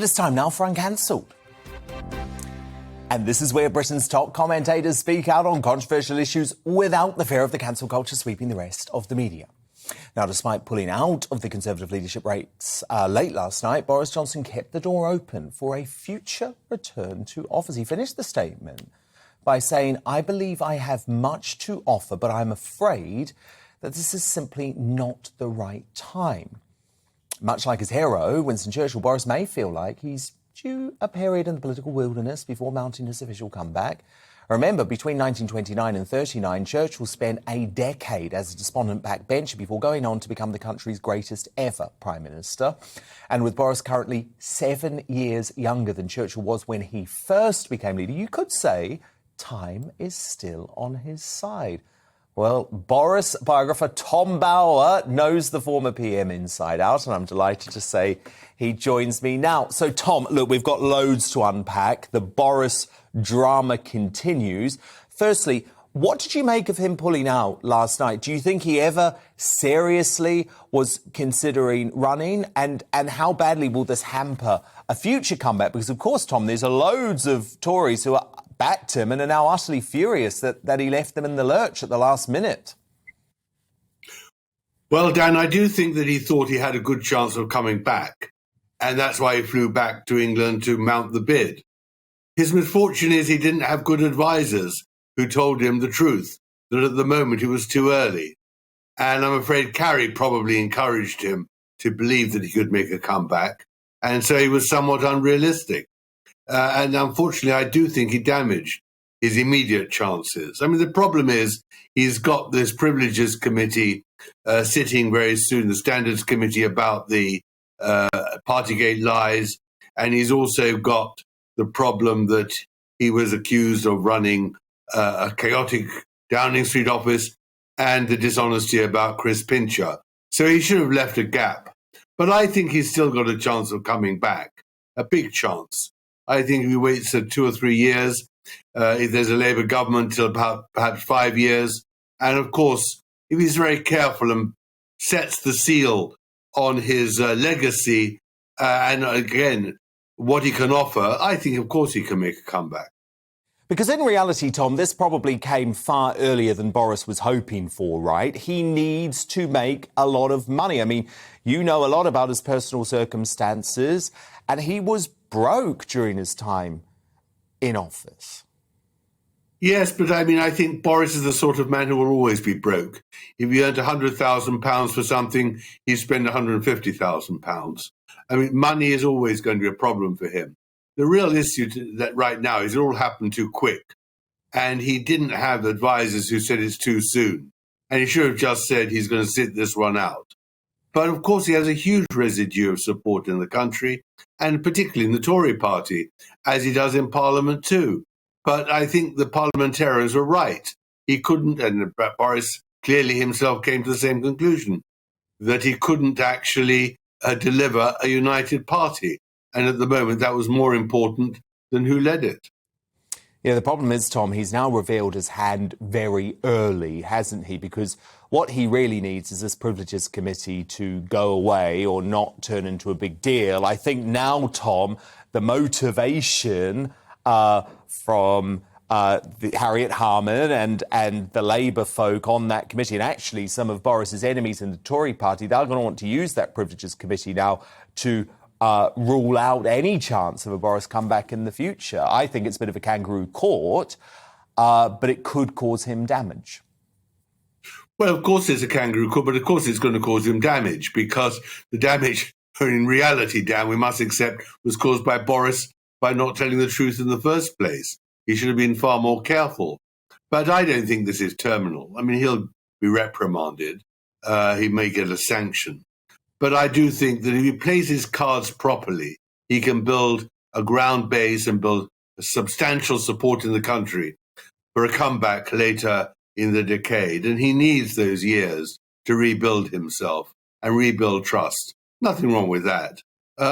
But it's time now for Uncancelled. And this is where Britain's top commentators speak out on controversial issues without the fear of the cancel culture sweeping the rest of the media. Now, despite pulling out of the Conservative leadership race late last night, Boris Johnson kept the door open for a future return to office. He finished the statement by saying, "I believe I have much to offer, but I'm afraid that this is simply not the right time." Much like his hero, Winston Churchill, Boris may feel like he's due a period in the political wilderness before mounting his official comeback. Remember, between 1929 and 39, Churchill spent a decade as a despondent backbencher before going on to become the country's greatest ever Prime Minister. And with Boris currently 7 years younger than Churchill was when he first became leader, you could say time is still on his side. Well, Boris biographer Tom Bauer knows the former PM inside out, and I'm delighted to say he joins me now. So, Tom, look, we've got loads to unpack. The Boris drama continues. Firstly, what did you make of him pulling out last night? Do you think he ever seriously was considering running? And how badly will this hamper a future comeback? Because, of course, Tom, there's loads of Tories who backed him and are now utterly furious that he left them in the lurch at the last minute. Well, Dan, I do think that he thought he had a good chance of coming back, and that's why he flew back to England to mount the bid. His misfortune is he didn't have good advisors who told him the truth, that at the moment he was too early. And I'm afraid Carrie probably encouraged him to believe that he could make a comeback, and so he was somewhat unrealistic. And unfortunately, I do think he damaged his immediate chances. I mean, the problem is he's got this Privileges Committee sitting very soon, the Standards Committee about the Partygate lies, and he's also got the problem that he was accused of running a chaotic Downing Street office and the dishonesty about Chris Pincher. So he should have left a gap. But I think he's still got a chance of coming back, a big chance. I think if he waits 2 or 3 years, if there's a Labour government till perhaps 5 years, and of course, if he's very careful and sets the seal on his legacy, and again, what he can offer, I think, of course, he can make a comeback. Because in reality, Tom, this probably came far earlier than Boris was hoping for, right? He needs to make a lot of money. I mean, you know a lot about his personal circumstances, and he was broke during his time in office. Yes, but I mean, I think Boris is the sort of man who will always be broke. If he earned £100,000 for something, he'd spend £150,000. I mean, money is always going to be a problem for him. The real issue that right now is it all happened too quick. And he didn't have advisors who said it's too soon. And he should have just said he's going to sit this one out. But of course, he has a huge residue of support in the country, and particularly in the Tory party, as he does in Parliament too. But I think the parliamentarians were right. He couldn't, and Boris clearly himself came to the same conclusion, that he couldn't actually deliver a united party. And at the moment, that was more important than who led it. Yeah, the problem is, Tom, he's now revealed his hand very early, hasn't he? Because what he really needs is this Privileges Committee to go away or not turn into a big deal. I think now, Tom, the motivation from Harriet Harman and the Labour folk on that committee, and actually some of Boris's enemies in the Tory party, they're going to want to use that Privileges Committee now to rule out any chance of a Boris comeback in the future. I think it's a bit of a kangaroo court, but it could cause him damage. Well, of course it's a kangaroo court, but of course it's going to cause him damage, because the damage, in reality, Dan, we must accept, was caused by Boris by not telling the truth in the first place. He should have been far more careful. But I don't think this is terminal. I mean, he'll be reprimanded. He may get a sanction. But I do think that if he plays his cards properly, he can build a ground base and build a substantial support in the country for a comeback later in the decade. And he needs those years to rebuild himself and rebuild trust. Nothing wrong with that.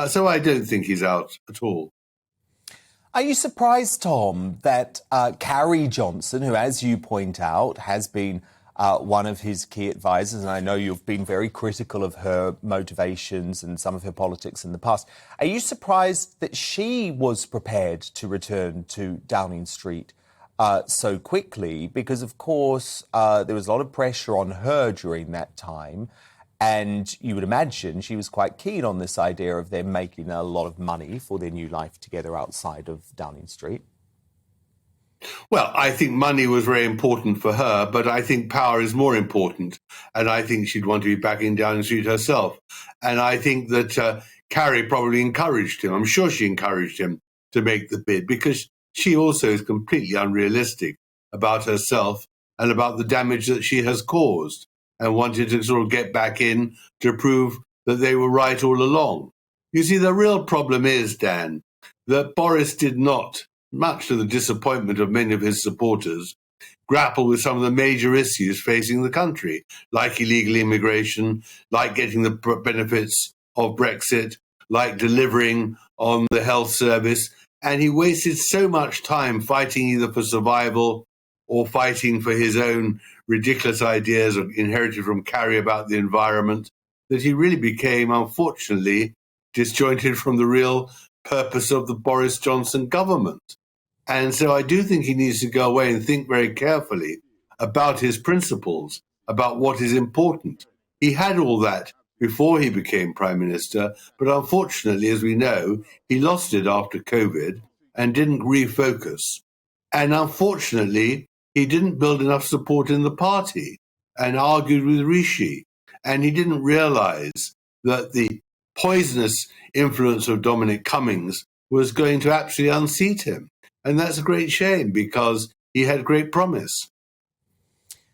So I don't think he's out at all. Are you surprised, Tom, that Carrie Johnson, who, as you point out, has been one of his key advisors, and I know you've been very critical of her motivations and some of her politics in the past. Are you surprised that she was prepared to return to Downing Street so quickly? Because, of course, there was a lot of pressure on her during that time. And you would imagine she was quite keen on this idea of them making a lot of money for their new life together outside of Downing Street. Well, I think money was very important for her, but I think power is more important. And I think she'd want to be back in Downing Street herself. And I think that Carrie probably encouraged him. I'm sure she encouraged him to make the bid because she also is completely unrealistic about herself and about the damage that she has caused, and wanted to sort of get back in to prove that they were right all along. You see, the real problem is, Dan, that Boris did not, much to the disappointment of many of his supporters, grapple with some of the major issues facing the country, like illegal immigration, like getting the benefits of Brexit, like delivering on the health service. And he wasted so much time fighting either for survival or fighting for his own ridiculous ideas inherited from Carrie about the environment, that he really became, unfortunately, disjointed from the real purpose of the Boris Johnson government. And so I do think he needs to go away and think very carefully about his principles, about what is important. He had all that before he became Prime Minister, but unfortunately, as we know, he lost it after COVID and didn't refocus. And unfortunately, he didn't build enough support in the party and argued with Rishi. And he didn't realize that the poisonous influence of Dominic Cummings was going to actually unseat him. And that's a great shame because he had great promise.